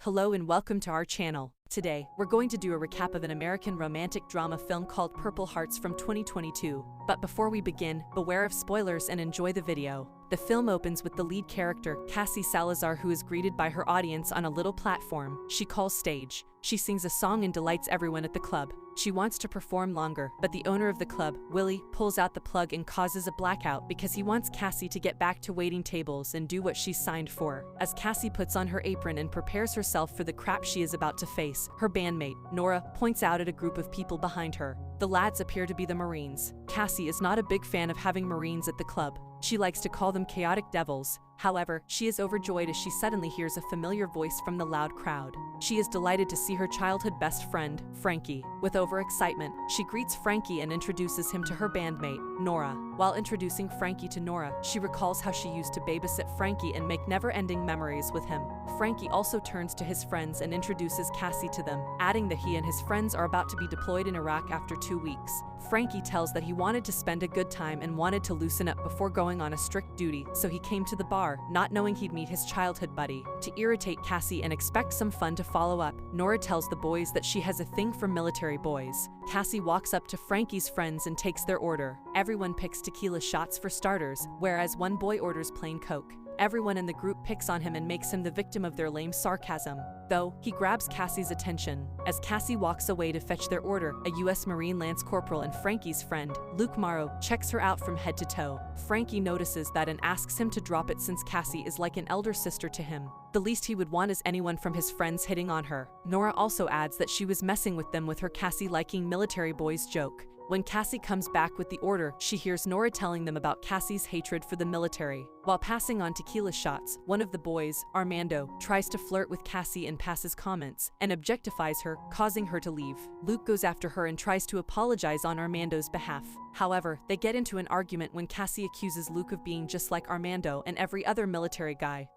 Hello and welcome to our channel. Today, we're going to do a recap of an American romantic drama film called Purple Hearts from 2022. But before we begin, beware of spoilers and enjoy the video. The film opens with the lead character, Cassie Salazar, who is greeted by her audience on a little platform she calls stage. She sings a song and delights everyone at the club. She wants to perform longer, but the owner of the club, Willie, pulls out the plug and causes a blackout because he wants Cassie to get back to waiting tables and do what she signed for. As Cassie puts on her apron and prepares herself for the crap she is about to face, her bandmate, Nora, points out at a group of people behind her. The lads appear to be the Marines. Cassie is not a big fan of having Marines at the club. She likes to call them chaotic devils. However, she is overjoyed as she suddenly hears a familiar voice from the loud crowd. She is delighted to see her childhood best friend, Frankie. With overexcitement, she greets Frankie and introduces him to her bandmate, Nora. While introducing Frankie to Nora, she recalls how she used to babysit Frankie and make never-ending memories with him. Frankie also turns to his friends and introduces Cassie to them, adding that he and his friends are about to be deployed in Iraq after 2 weeks. Frankie tells that he wanted to spend a good time and wanted to loosen up before going on a strict duty, so he came to the bar, not knowing he'd meet his childhood buddy. To irritate Cassie and expect some fun to follow up, Nora tells the boys that she has a thing for military boys. Cassie walks up to Frankie's friends and takes their order. Everyone picks tequila shots for starters, whereas one boy orders plain Coke. Everyone in the group picks on him and makes him the victim of their lame sarcasm. Though, he grabs Cassie's attention. As Cassie walks away to fetch their order, a U.S. Marine Lance Corporal and Frankie's friend, Luke Morrow, checks her out from head to toe. Frankie notices that and asks him to drop it since Cassie is like an elder sister to him. The least he would want is anyone from his friends hitting on her. Nora also adds that she was messing with them with her Cassie liking military boys joke. When Cassie comes back with the order, she hears Nora telling them about Cassie's hatred for the military. While passing on tequila shots, one of the boys, Armando, tries to flirt with Cassie and passes comments, and objectifies her, causing her to leave. Luke goes after her and tries to apologize on Armando's behalf. However, they get into an argument when Cassie accuses Luke of being just like Armando and every other military guy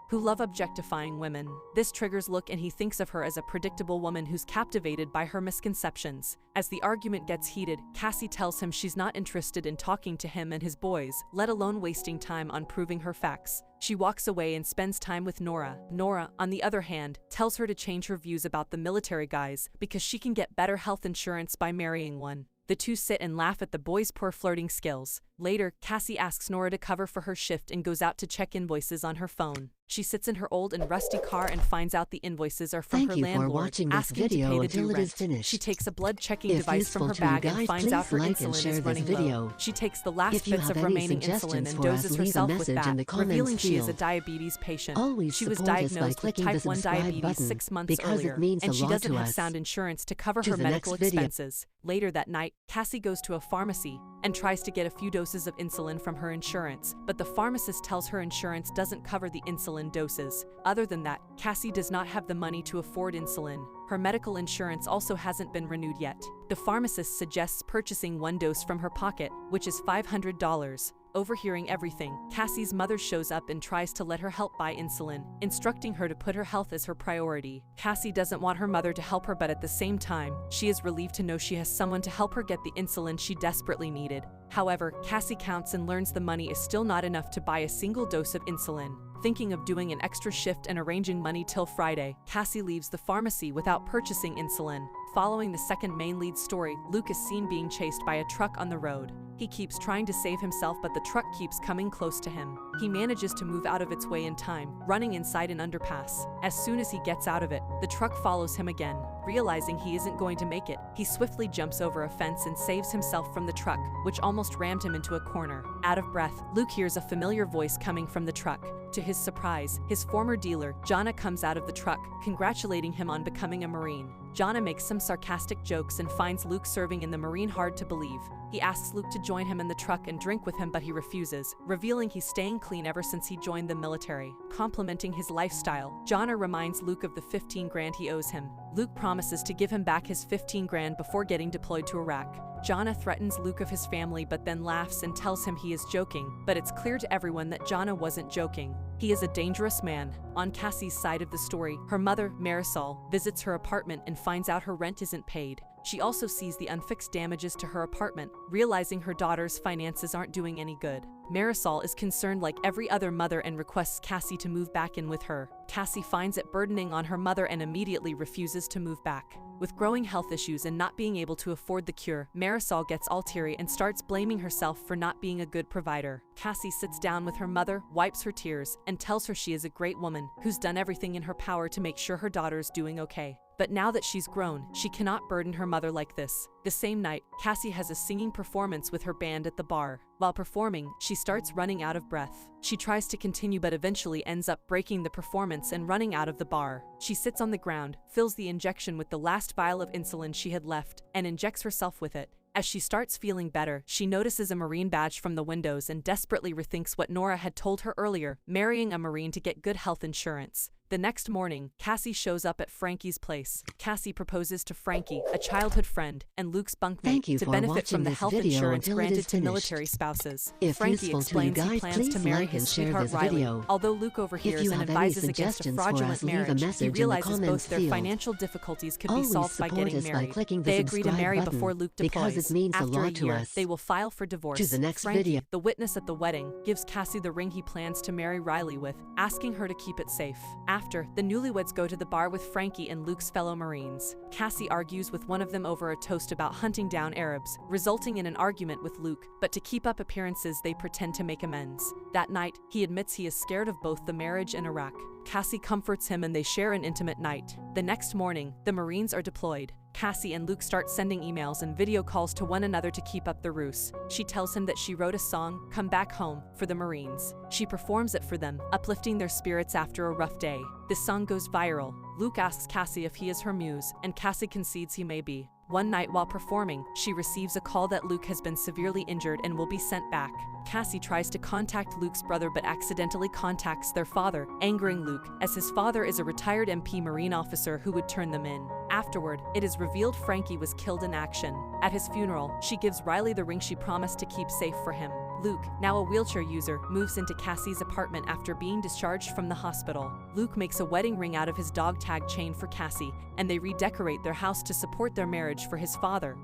who love objectifying women. This triggers Luke and he thinks of her as a predictable woman who's captivated by her misconceptions. As the argument gets heated, Cassie tells him she's not interested in talking to him and his boys, let alone wasting time on proving her facts. She walks away and spends time with Nora. Nora, on the other hand, tells her to change her views about the military guys because she can get better health insurance by marrying one. The two sit and laugh at the boys' poor flirting skills. Later, Cassie asks Nora to cover for her shift and goes out to check invoices on her phone. She sits in her old and rusty car and finds out the invoices are from her landlord, asking to pay the due rent. She takes a blood-checking device from her bag and finds out her insulin is running low. She takes the last bits of remaining insulin and doses herself with that, revealing she is a diabetes patient. She was diagnosed with type 1 diabetes 6 months earlier, and she doesn't have sound insurance to cover her medical expenses. Later that night, Cassie goes to a pharmacy and tries to get a few doses of insulin from her insurance, but the pharmacist tells her insurance doesn't cover the insulin doses. Other than that, Cassie does not have the money to afford insulin. Her medical insurance also hasn't been renewed yet. The pharmacist suggests purchasing one dose from her pocket, which is $500. Overhearing everything, Cassie's mother shows up and tries to let her help buy insulin, instructing her to put her health as her priority. Cassie doesn't want her mother to help her, but at the same time, she is relieved to know she has someone to help her get the insulin she desperately needed. However, Cassie counts and learns the money is still not enough to buy a single dose of insulin. Thinking of doing an extra shift and arranging money till Friday, Cassie leaves the pharmacy without purchasing insulin. Following the second main lead story, Luke is seen being chased by a truck on the road. He keeps trying to save himself, but the truck keeps coming close to him. He manages to move out of its way in time, running inside an underpass. As soon as he gets out of it, the truck follows him again. Realizing he isn't going to make it, he swiftly jumps over a fence and saves himself from the truck, which almost rammed him into a corner. Out of breath, Luke hears a familiar voice coming from the truck. To his surprise, his former dealer, Jonna, comes out of the truck, congratulating him on becoming a Marine. Jonna makes some sarcastic jokes and finds Luke serving in the Marine hard to believe. He asks Luke to join him in the truck and drink with him, but he refuses, revealing he's staying clean ever since he joined the military. Complimenting his lifestyle, Jonna reminds Luke of the 15 grand he owes him. Luke promises to give him back his 15 grand before getting deployed to Iraq. Jonna threatens Luke of his family but then laughs and tells him he is joking, but it's clear to everyone that Jonna wasn't joking. He is a dangerous man. On Cassie's side of the story, her mother, Marisol, visits her apartment and finds out her rent isn't paid. She also sees the unfixed damages to her apartment, realizing her daughter's finances aren't doing any good. Marisol is concerned like every other mother and requests Cassie to move back in with her. Cassie finds it burdening on her mother and immediately refuses to move back. With growing health issues and not being able to afford the cure, Marisol gets all teary and starts blaming herself for not being a good provider. Cassie sits down with her mother, wipes her tears, and tells her she is a great woman who's done everything in her power to make sure her daughter's doing okay. But now that she's grown, she cannot burden her mother like this. The same night, Cassie has a singing performance with her band at the bar. While performing, she starts running out of breath. She tries to continue but eventually ends up breaking the performance and running out of the bar. She sits on the ground, fills the injection with the last vial of insulin she had left, and injects herself with it. As she starts feeling better, she notices a Marine badge from the windows and desperately rethinks what Nora had told her earlier, marrying a Marine to get good health insurance. The next morning, Cassie shows up at Frankie's place. Cassie proposes to Frankie, a childhood friend, and Luke's bunkmate, to benefit from the health insurance granted to military spouses. Frankie explains he plans to marry his sweetheart Riley. Although Luke overhears and advises against a fraudulent marriage, he realizes both their financial difficulties could be solved by getting married. They agree to marry before Luke deploys. After a year, they will file for divorce. Frankie, the witness at the wedding, gives Cassie the ring he plans to marry Riley with, asking her to keep it safe. After, the newlyweds go to the bar with Frankie and Luke's fellow Marines. Cassie argues with one of them over a toast about hunting down Arabs, resulting in an argument with Luke, but to keep up appearances they pretend to make amends. That night, he admits he is scared of both the marriage and Iraq. Cassie comforts him and they share an intimate night. The next morning, the Marines are deployed. Cassie and Luke start sending emails and video calls to one another to keep up the ruse. She tells him that she wrote a song, Come Back Home, for the Marines. She performs it for them, uplifting their spirits after a rough day. This song goes viral. Luke asks Cassie if he is her muse, and Cassie concedes he may be. One night while performing, she receives a call that Luke has been severely injured and will be sent back. Cassie tries to contact Luke's brother but accidentally contacts their father, angering Luke, as his father is a retired MP Marine officer who would turn them in. Afterward, it is revealed Frankie was killed in action. At his funeral, she gives Riley the ring she promised to keep safe for him. Luke, now a wheelchair user, moves into Cassie's apartment after being discharged from the hospital. Luke makes a wedding ring out of his dog tag chain for Cassie, and they redecorate their house to support their marriage for his father,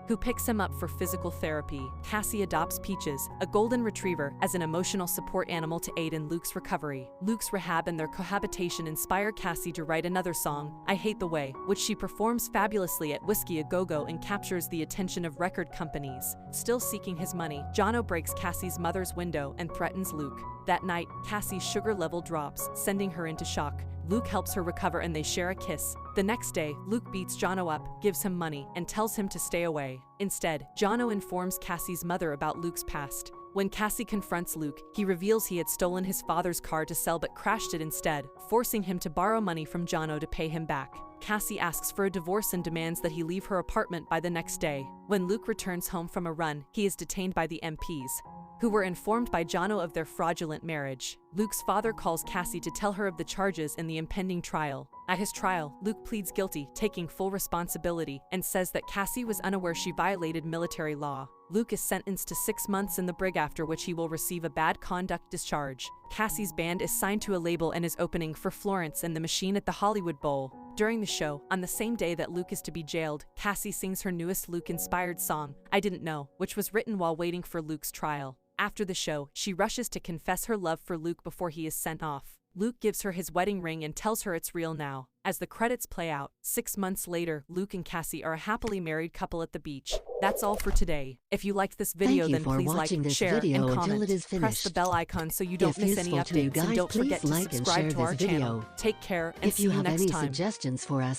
who picks him up for physical therapy. Cassie adopts Peaches, a golden retriever, as an emotional support animal to aid in Luke's recovery. Luke's rehab and their cohabitation inspire Cassie to write another song, I Hate the Way, which she performs fabulously at Whiskey A Go-Go and captures the attention of record companies. Still seeking his money, Jono breaks Cassie's mother's window and threatens Luke. That night, Cassie's sugar level drops, sending her into shock. Luke helps her recover and they share a kiss. The next day, Luke beats Jono up, gives him money, and tells him to stay away. Instead, Jono informs Cassie's mother about Luke's past. When Cassie confronts Luke, he reveals he had stolen his father's car to sell but crashed it instead, forcing him to borrow money from Jono to pay him back. Cassie asks for a divorce and demands that he leave her apartment by the next day. When Luke returns home from a run, he is detained by the MPs, who were informed by Jono of their fraudulent marriage. Luke's father calls Cassie to tell her of the charges in the impending trial. At his trial, Luke pleads guilty, taking full responsibility, and says that Cassie was unaware she violated military law. Luke is sentenced to 6 months in the brig, after which he will receive a bad conduct discharge. Cassie's band is signed to a label and is opening for Florence and the Machine at the Hollywood Bowl. During the show, on the same day that Luke is to be jailed, Cassie sings her newest Luke-inspired song, I Didn't Know, which was written while waiting for Luke's trial. After the show, she rushes to confess her love for Luke before he is sent off. Luke gives her his wedding ring and tells her it's real now. As the credits play out, 6 months later, Luke and Cassie are a happily married couple at the beach. That's all for today. If you liked this video, then please like, share, and comment. Press the bell icon so you don't miss any updates, and don't forget to subscribe to our channel. Take care and see you next time. If you have any suggestions for us,